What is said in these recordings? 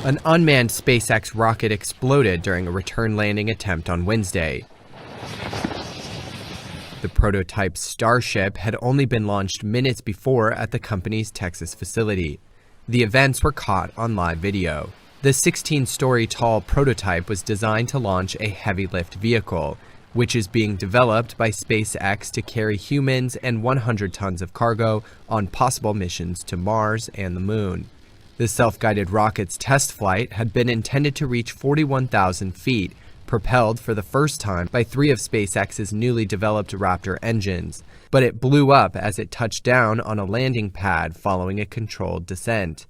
An unmanned SpaceX rocket exploded during a return landing attempt on Wednesday. The prototype Starship had only been launched minutes before at the company's Texas facility. The events were caught on live video. The 16-story tall prototype was designed to launch a heavy-lift vehicle, which is being developed by SpaceX to carry humans and 100 tons of cargo on possible missions to Mars and the Moon. The self-guided rocket's test flight had been intended to reach 41,000 feet, propelled for the first time by 3 of SpaceX's newly developed Raptor engines, but it blew up as it touched down on a landing pad following a controlled descent.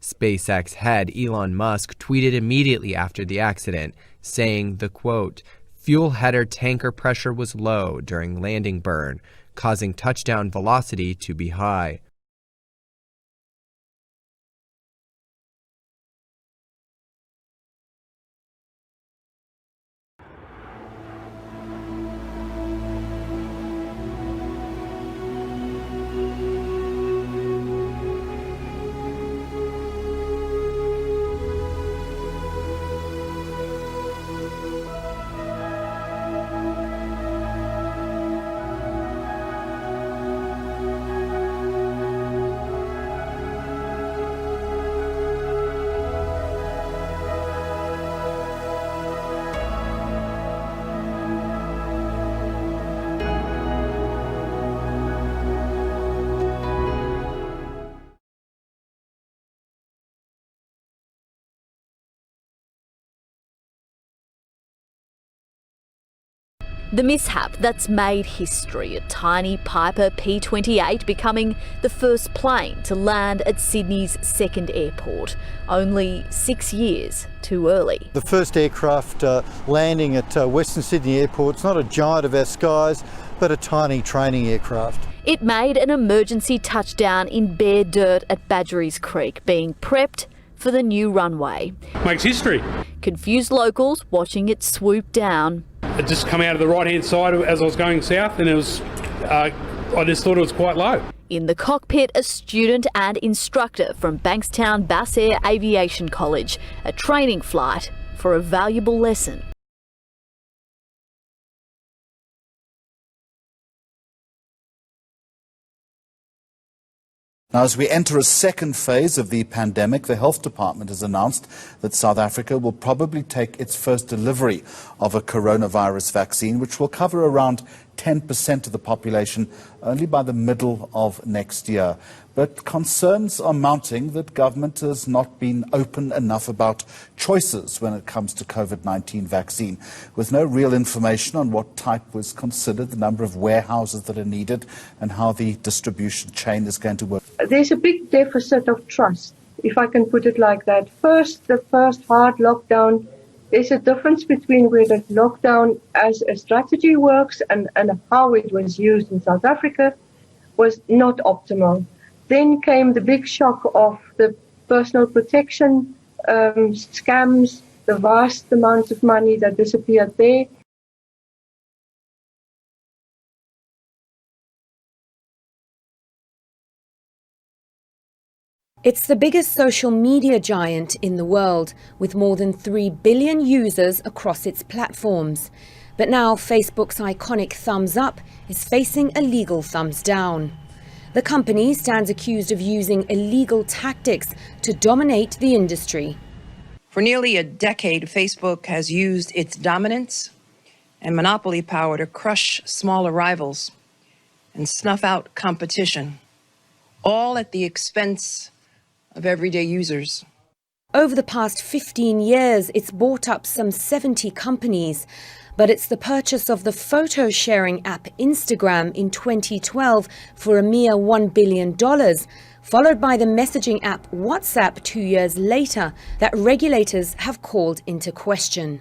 SpaceX head Elon Musk tweeted immediately after the accident, saying the quote, "Fuel header tanker pressure was low during landing burn, causing touchdown velocity to be high." The mishap that's made history, a tiny Piper P-28 becoming the first plane to land at Sydney's second airport, only 6 years too early. The first aircraft landing at Western Sydney Airport, it's not a giant of our skies, but a tiny training aircraft. It made an emergency touchdown in bare dirt at Badgerys Creek, being prepped for the new runway. Makes history. Confused locals watching it swoop down. It just come out of the right-hand side as I was going south, and it was, I just thought it was quite low. In the cockpit, a student and instructor from Bankstown Bass Air Aviation College, a training flight for a valuable lesson. Now, as we enter a second phase of the pandemic, the Health Department has announced that South Africa will probably take its first delivery of a coronavirus vaccine, which will cover around 10% of the population only by the middle of next year. But concerns are mounting that government has not been open enough about choices when it comes to COVID-19 vaccine, with no real information on what type was considered, the number of warehouses that are needed, and how the distribution chain is going to work. There's a big deficit of trust, if I can put it like that. The first hard lockdown, there's a difference between whether lockdown as a strategy works and how it was used in South Africa was not optimal. Then came the big shock of the personal protection scams, the vast amounts of money that disappeared there. It's the biggest social media giant in the world, with more than 3 billion users across its platforms. But now Facebook's iconic thumbs up is facing a legal thumbs down. The company stands accused of using illegal tactics to dominate the industry. For nearly a decade, Facebook has used its dominance and monopoly power to crush smaller rivals and snuff out competition, all at the expense of everyday users. Over the past 15 years, it's bought up some 70 companies. But it's the purchase of the photo-sharing app Instagram in 2012 for a mere $1 billion, followed by the messaging app WhatsApp 2 years later, that regulators have called into question.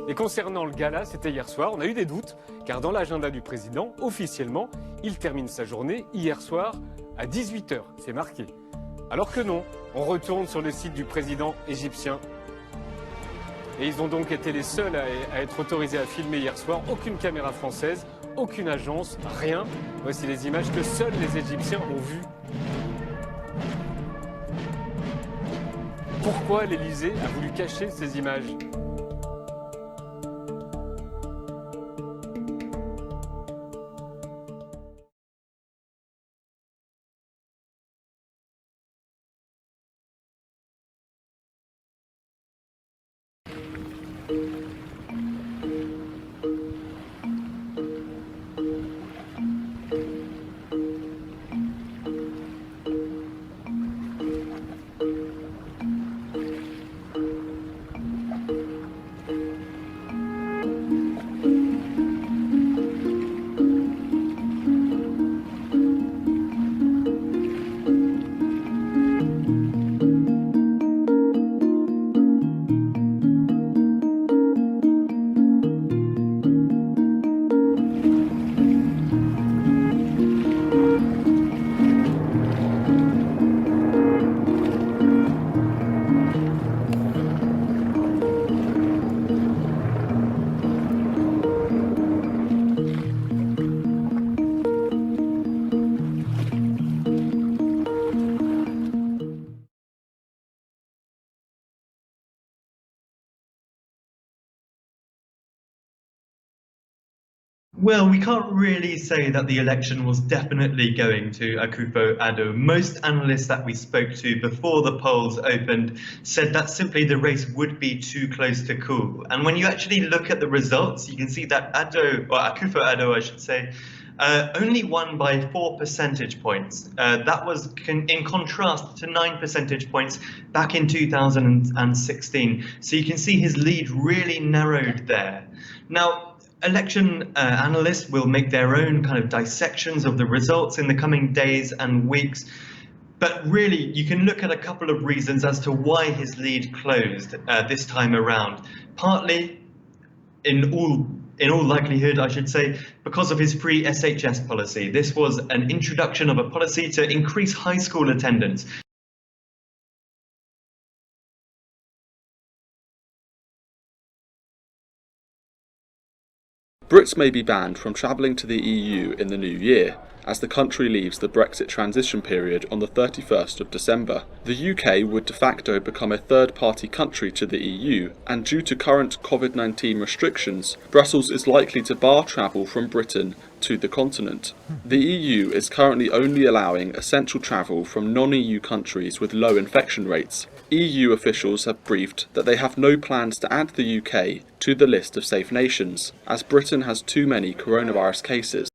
Et concernant le gala, c'était hier soir, on a eu des doutes, car dans l'agenda du président, officiellement, il termine sa journée hier soir à 18 h, c'est marqué. Alors que non, on retourne sur le site du président égyptien. Et ils ont donc été les seuls à être autorisés à filmer hier soir, aucune caméra française, aucune agence, rien. Voici les images que seuls les Égyptiens ont vues. Pourquoi l'Élysée a voulu cacher ces images ? Well, we can't really say that the election was definitely going to Akufo-Addo. Most analysts that we spoke to before the polls opened said that simply the race would be too close to call. And when you actually look at the results, you can see that Akufo-Addo, I should say, only won by 4 percentage points. That was in contrast to 9 percentage points back in 2016. So you can see his lead really narrowed there. Now, election analysts will make their own kind of dissections of the results in the coming days and weeks. But really, you can look at a couple of reasons as to why his lead closed this time around. Partly, in all likelihood, I should say, because of his free SHS policy. This was an introduction of a policy to increase high school attendance. Brits may be banned from travelling to the EU in the new year, as the country leaves the Brexit transition period on the 31st of December. The UK would de facto become a third-party country to the EU, and due to current COVID-19 restrictions, Brussels is likely to bar travel from Britain to the continent. The EU is currently only allowing essential travel from non-EU countries with low infection rates. EU officials have briefed that they have no plans to add the UK to the list of safe nations, as Britain has too many coronavirus cases.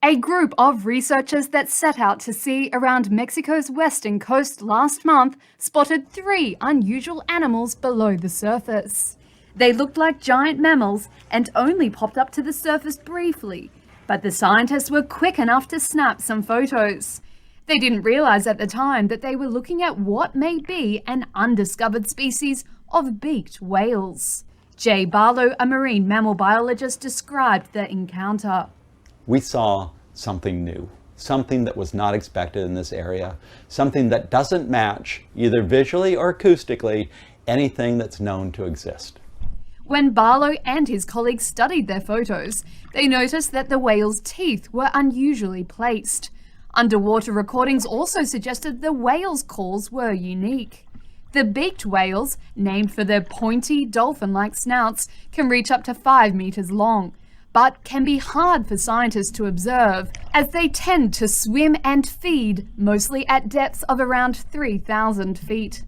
A group of researchers that set out to sea around Mexico's western coast last month spotted 3 unusual animals below the surface. They looked like giant mammals and only popped up to the surface briefly, but the scientists were quick enough to snap some photos. They didn't realize at the time that they were looking at what may be an undiscovered species of beaked whales. Jay Barlow, a marine mammal biologist, described the encounter. We saw something new, something that was not expected in this area, something that doesn't match, either visually or acoustically, anything that's known to exist. When Barlow and his colleagues studied their photos, they noticed that the whale's teeth were unusually placed. Underwater recordings also suggested the whale's calls were unique. The beaked whales, named for their pointy, dolphin-like snouts, can reach up to 5 meters long, but can be hard for scientists to observe, as they tend to swim and feed mostly at depths of around 3,000 feet.